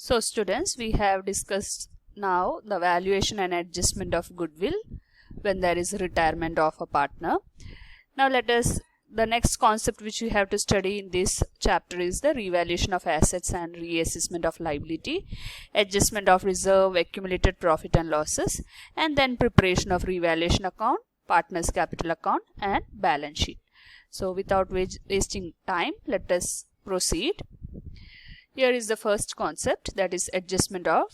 So students, we have discussed now the valuation and adjustment of goodwill when there is retirement of a partner. Now the next concept which we have to study in this chapter is the revaluation of assets and reassessment of liability, adjustment of reserve, accumulated profit and losses, and then preparation of revaluation account, partner's capital account and balance sheet. So without wasting time, let us proceed. Here is the first concept, that is adjustment of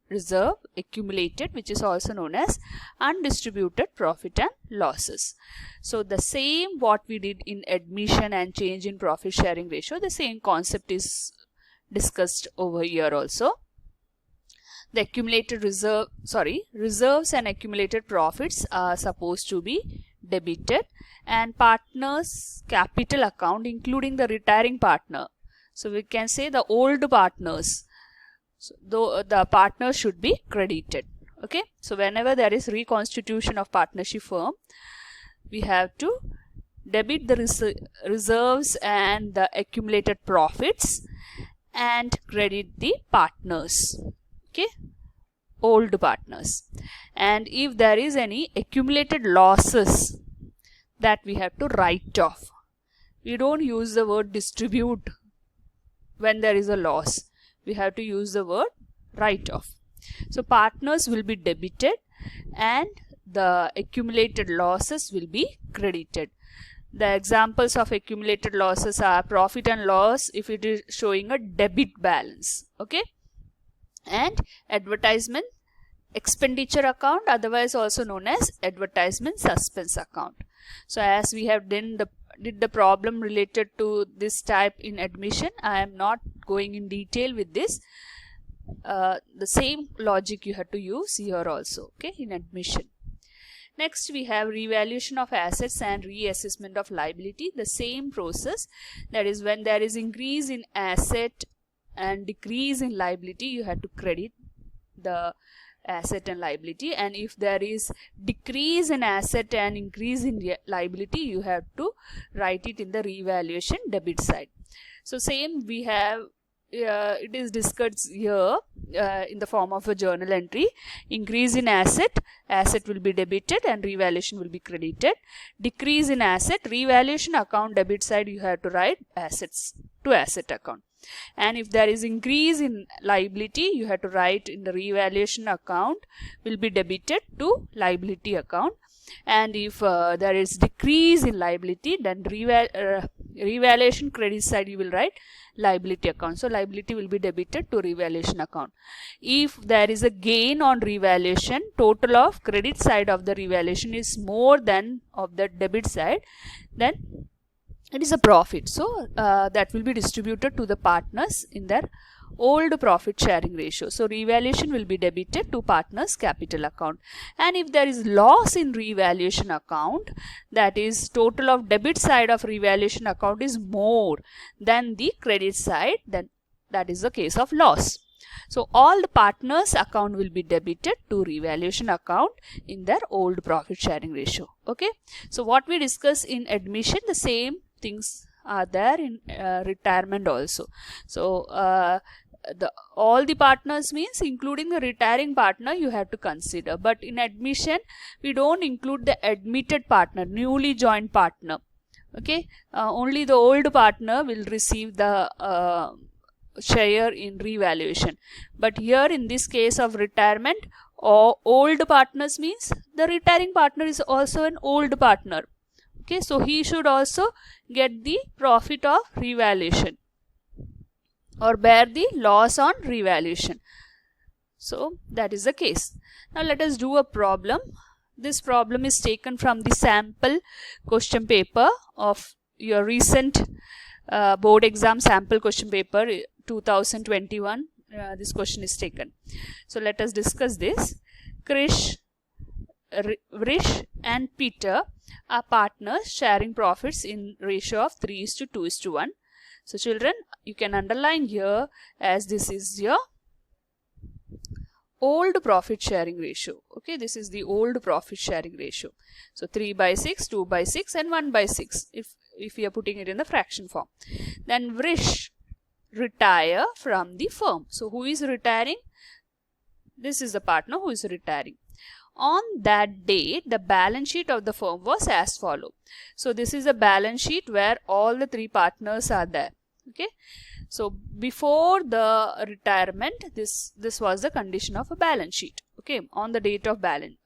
reserve accumulated, which is also known as undistributed profit and losses. So the same what we did in admission and change in profit sharing ratio, the same concept is discussed over here also. The accumulated reserves and accumulated profits are supposed to be debited, and partners capital account including the retiring partner. So we can say the old partners, so the partners should be credited. Okay, so whenever there is reconstitution of partnership firm, we have to debit the reserves and the accumulated profits and credit the partners. Okay, old partners. And if there is any accumulated losses, that we have to write off. We don't use the word distribute when there is a loss. We have to use the word write off. So partners will be debited and the accumulated losses will be credited. The examples of accumulated losses are profit and loss if it is showing a debit balance. Okay, and advertisement expenditure account, otherwise also known as advertisement suspense account. So as we have did the problem related to this type in admission, I am not going in detail with this. The same logic you have to use here also, okay, in admission. Next we have revaluation of assets and reassessment of liability. The same process, that is when there is increase in asset and decrease in liability, you have to credit the asset and liability, and if there is decrease in asset and increase in liability, you have to write it in the revaluation debit side. So same we have it is discussed here in the form of a journal entry. Increase in asset will be debited and revaluation will be credited. Decrease in asset, revaluation account debit side you have to write assets to asset account. And if there is increase in liability, you have to write in the revaluation account will be debited to liability account. And if there is decrease in liability, then revaluation credit side you will write liability account. So liability will be debited to revaluation account. If there is a gain on revaluation, total of credit side of the revaluation is more than of the debit side, then it is a profit. So that will be distributed to the partners in their old profit sharing ratio. So revaluation will be debited to partners capital account. And if there is loss in revaluation account, that is total of debit side of revaluation account is more than the credit side, then that is the case of loss. So all the partners account will be debited to revaluation account in their old profit sharing ratio. Okay, so what we discuss in admission, the same things are there in retirement also. So all the partners means including the retiring partner you have to consider, but in admission we don't include the admitted partner, newly joined partner. Okay, only the old partner will receive the share in revaluation. But here in this case of retirement, old partners means the retiring partner is also an old partner. Okay, so he should also get the profit of revaluation or bear the loss on revaluation. So that is the case. Now let us do a problem. This problem is taken from the sample question paper of your recent board exam sample question paper 2021. This question is taken. So let us discuss this. Krish, Vrish and Peter are partners sharing profits in ratio of 3:2:1. So children, you can underline here as this is your old profit sharing ratio. Okay, this is the old profit sharing ratio. So 3/6, 2/6 and 1/6 if we are putting it in the fraction form. Then Vrish retire from the firm. So who is retiring? This is the partner who is retiring. On that date, the balance sheet of the firm was as follow. So this is a balance sheet where all the three partners are there. Okay. So before the retirement, this was the condition of a balance sheet. Okay. On the date of balance,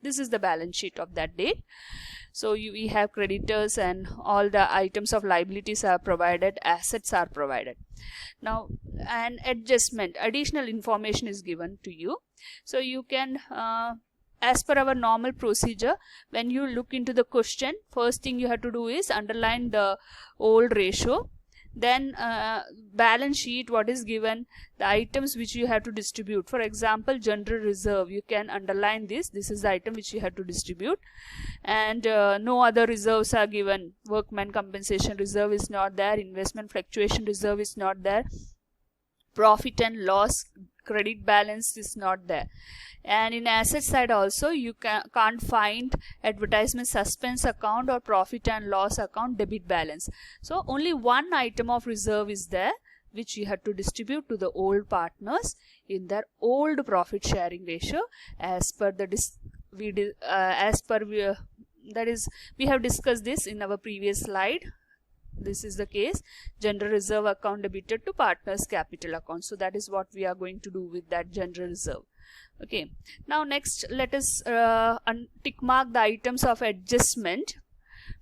this is the balance sheet of that date. So we have creditors and all the items of liabilities are provided, assets are provided. Now an adjustment, additional information is given to you. So you can, as per our normal procedure, when you look into the question, first thing you have to do is underline the old ratio. Then balance sheet, what is given, the items which you have to distribute. For example, general reserve, you can underline this. This is the item which you have to distribute. And no other reserves are given. Workman compensation reserve is not there. Investment fluctuation reserve is not there. Profit and loss credit balance is not there. And in asset side also, you can't find advertisement suspense account or profit and loss account debit balance. So only one item of reserve is there, which you have to distribute to the old partners in their old profit sharing ratio, as per the we have discussed this in our previous slide. This is the case, general reserve account debited to partners capital account. So that is what we are going to do with that general reserve. Okay, now next let us tick mark the items of adjustment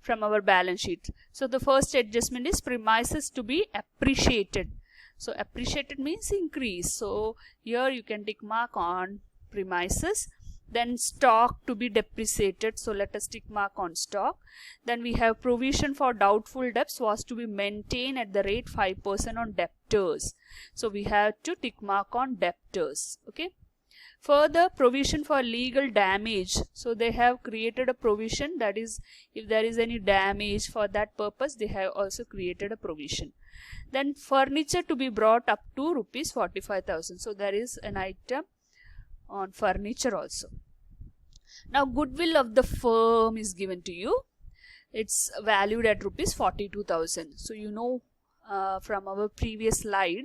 from our balance sheet. So the first adjustment is premises to be appreciated. So appreciated means increase. So here you can tick mark on premises. Then stock to be depreciated. So let us tick mark on stock. Then we have provision for doubtful debts was to be maintained at the rate 5% on debtors. So we have to tick mark on debtors. Okay. Further, provision for legal damage. So they have created a provision, that is, if there is any damage, for that purpose they have also created a provision. Then furniture to be brought up to rupees 45,000. So there is an item on furniture also. Now goodwill of the firm is given to you. It's valued at rupees 42,000. So you know from our previous slide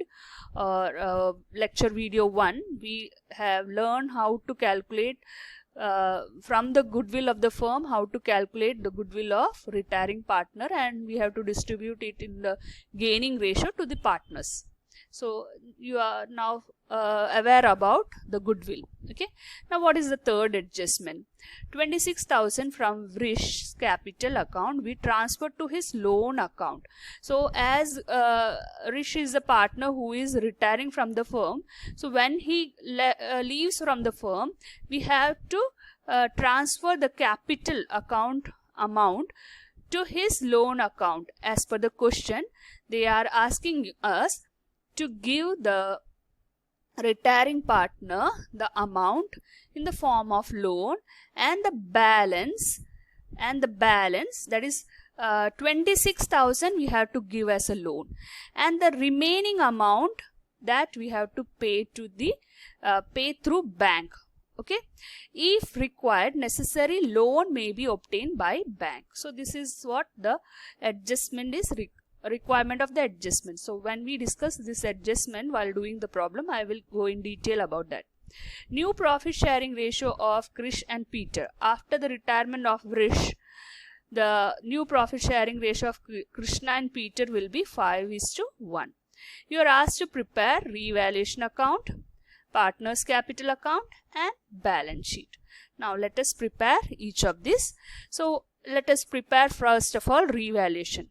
or lecture video 1, we have learned how to calculate from the goodwill of the firm, how to calculate the goodwill of retiring partner, and we have to distribute it in the gaining ratio to the partners. So you are now aware about the goodwill. Okay. Now what is the third adjustment? 26,000 from Vrish's capital account we transferred to his loan account. So as Rish is a partner who is retiring from the firm, so when he leaves from the firm, we have to transfer the capital account amount to his loan account. As per the question, they are asking us to give the retiring partner the amount in the form of loan, and the balance that is 26,000 we have to give as a loan, and the remaining amount that we have to pay to the pay through bank. Okay, if required, necessary loan may be obtained by bank. So this is what the adjustment is, requirement of the adjustment. So when we discuss this adjustment while doing the problem, I will go in detail about that. New profit sharing ratio of Krish and Peter. After the retirement of Krish, the new profit sharing ratio of Krishna and Peter will be 5:1. You are asked to prepare revaluation account, partners capital account, and balance sheet. Now let us prepare each of this. So let us prepare first of all revaluation.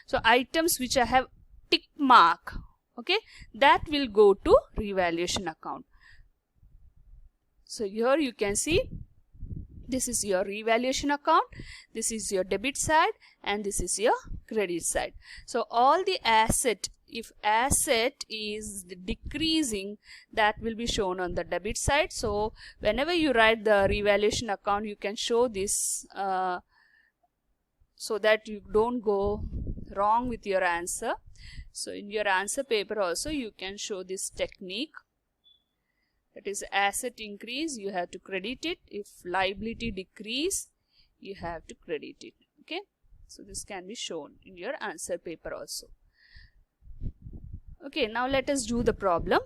So items which I have tick mark, okay, that will go to revaluation account. So here you can see this is your revaluation account, this is your debit side, and this is your credit side. So all the asset, if asset is decreasing, that will be shown on the debit side. So whenever you write the revaluation account, you can show this so that you don't go wrong with your answer. So in your answer paper also you can show this technique. That is, asset increase, you have to credit it. If liability decrease, you have to credit it. Okay. So this can be shown in your answer paper also. Okay, now let us do the problem.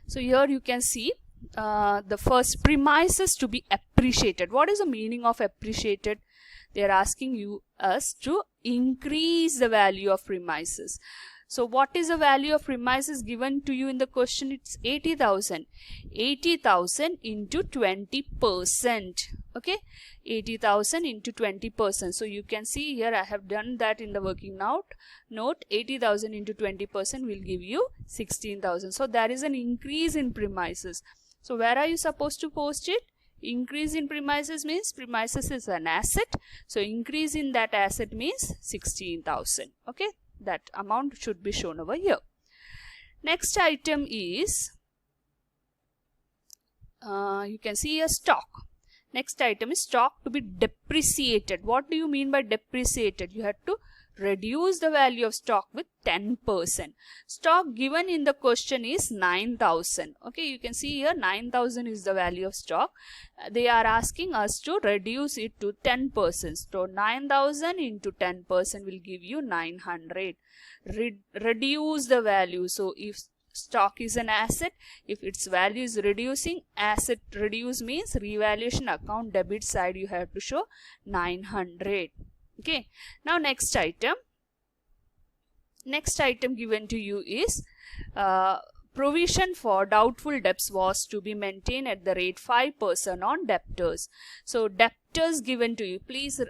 So here you can see the first, premises to be appreciated. What is the meaning of appreciated? They are asking us to increase the value of premises. So what is the value of premises given to you in the question? It's 80,000. 80,000 into 20%. Okay, 80,000 into 20%. So you can see here I have done that in the working note. 80,000 into 20% will give you 16,000. So there is an increase in premises. So where are you supposed to post it? Increase in premises means premises is an asset. So increase in that asset means 16,000. Okay, that amount should be shown over here. Next item is, you can see a stock. Next item is stock to be depreciated. What do you mean by depreciated? You have to reduce the value of stock with 10%. Stock given in the question is 9,000. Okay, you can see here 9,000 is the value of stock. They are asking us to reduce it to 10%. So 9,000 into 10% will give you 900. Reduce the value. So if stock is an asset, if its value is reducing, asset reduce means revaluation account debit side you have to show 900. Okay, now next item given to you is provision for doubtful debts was to be maintained at the rate 5% on debtors. So debtors given to you, please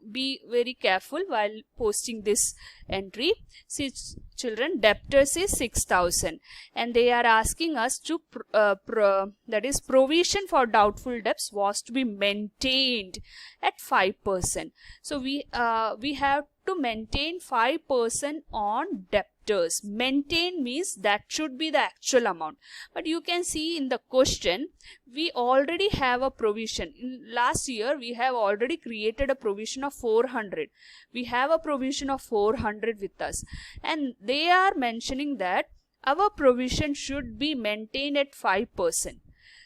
be very careful while posting this entry. See children, debtors is 6,000 and they are asking us to that is provision for doubtful debts was to be maintained at 5%. So we have to maintain 5% on debtors. Maintain means that should be the actual amount. But you can see in the question, we already have a provision. In last year, we have already created a provision of 400. We have a provision of 400 with us. And they are mentioning that our provision should be maintained at 5%.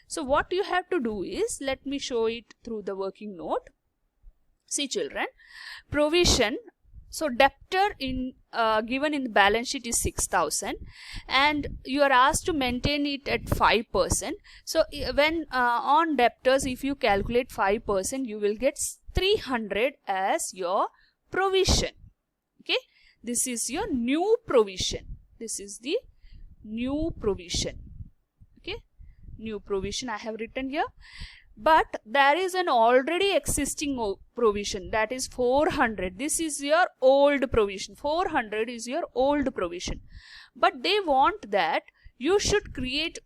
So what you have to do is, let me show it through the working note. See children, provision. So debtor in given in the balance sheet is 6,000 and you are asked to maintain it at 5%. So when on debtors, if you calculate 5%, you will get 300 as your provision. Okay, this is your new provision. This is the new provision. Okay, new provision I have written here. But there is an already existing provision, that is 400. This is your old provision. 400 is your old provision. But they want that you should create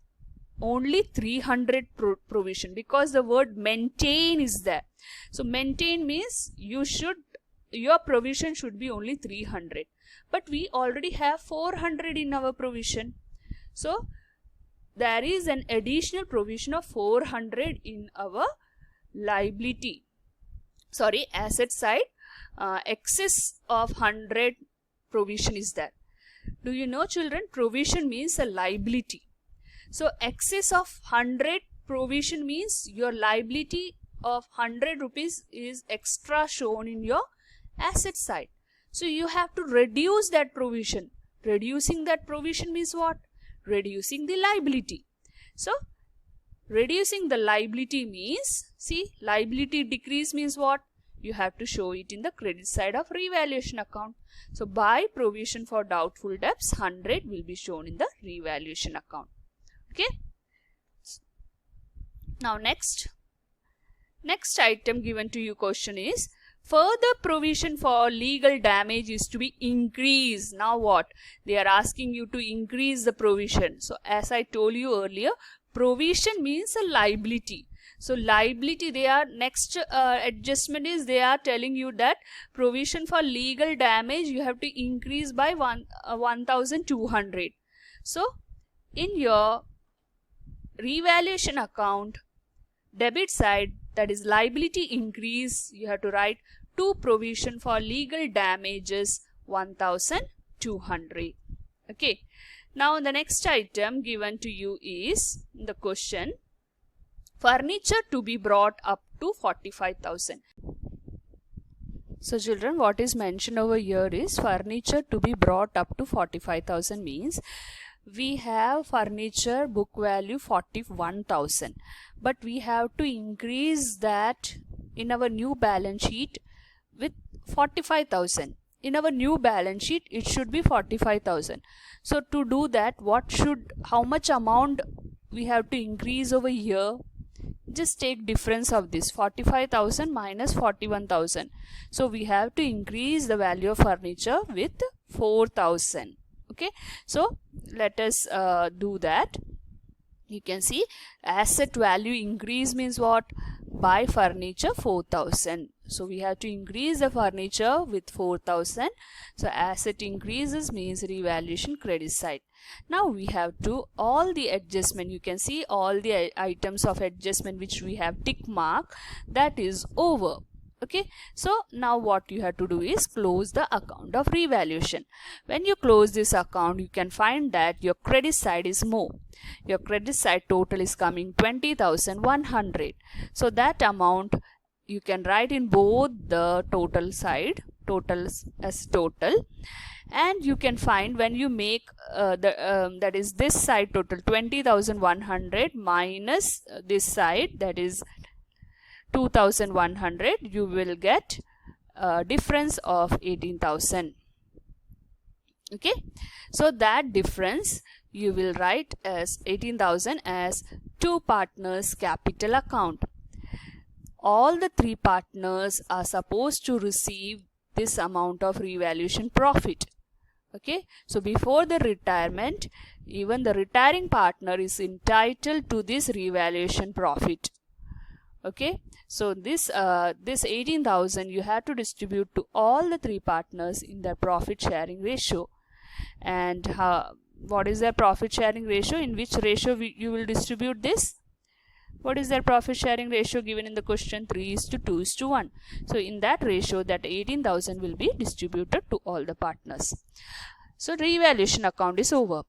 only 300 provision because the word maintain is there. So maintain means your provision should be only 300. But we already have 400 in our provision. So there is an additional provision of 400 in our liability. Sorry, asset side. Excess of 100 provision is there. Do you know children, provision means a liability. So excess of 100 provision means your liability of 100 rupees is extra shown in your asset side. So you have to reduce that provision. Reducing that provision means what? Reducing the liability. So reducing the liability means, see, liability decrease means what? You have to show it in the credit side of revaluation account. So by provision for doubtful debts, 100 will be shown in the revaluation account. Okay. Now next item given to you question is, further provision for legal damage is to be increased. Now what? They are asking you to increase the provision. So as I told you earlier, provision means a liability. So liability, they are next adjustment is they are telling you that provision for legal damage you have to increase by 1,200. So in your revaluation account, debit side, that is liability increase, you have to write to provision for legal damages 1,200. Okay. Now the next item given to you is the question, furniture to be brought up to 45,000. So children, what is mentioned over here is furniture to be brought up to 45,000 means we have furniture book value 41,000, but we have to increase that in our new balance sheet with 45,000. In our new balance sheet it should be 45,000. So to do that, how much amount we have to increase over here? Just take difference of this 45,000 minus 41,000. So we have to increase the value of furniture with 4,000. Okay, so let us do that. You can see asset value increase means what? Buy furniture 4,000. So we have to increase the furniture with 4,000. So asset increases means revaluation credit side. Now we have to all the adjustment. You can see all the items of adjustment which we have tick mark, that is over. Okay, so now what you have to do is close the account of revaluation. When you close this account, you can find that your credit side is more. Your credit side total is coming 20,100. So that amount you can write in both the total side, totals as total, and you can find when you make that is this side total 20,100 minus this side, that is 2,100, you will get a difference of 18,000. Okay, so that difference you will write as 18,000 as two partners capital account. All the three partners are supposed to receive this amount of revaluation profit. Okay, so before the retirement, even the retiring partner is entitled to this revaluation profit. Okay, so this 18,000 you have to distribute to all the three partners in their profit sharing ratio. And what is their profit sharing ratio? In which ratio you will distribute this? What is their profit sharing ratio given in the question? 3:2:1. So in that ratio, that 18,000 will be distributed to all the partners. So revaluation account is over.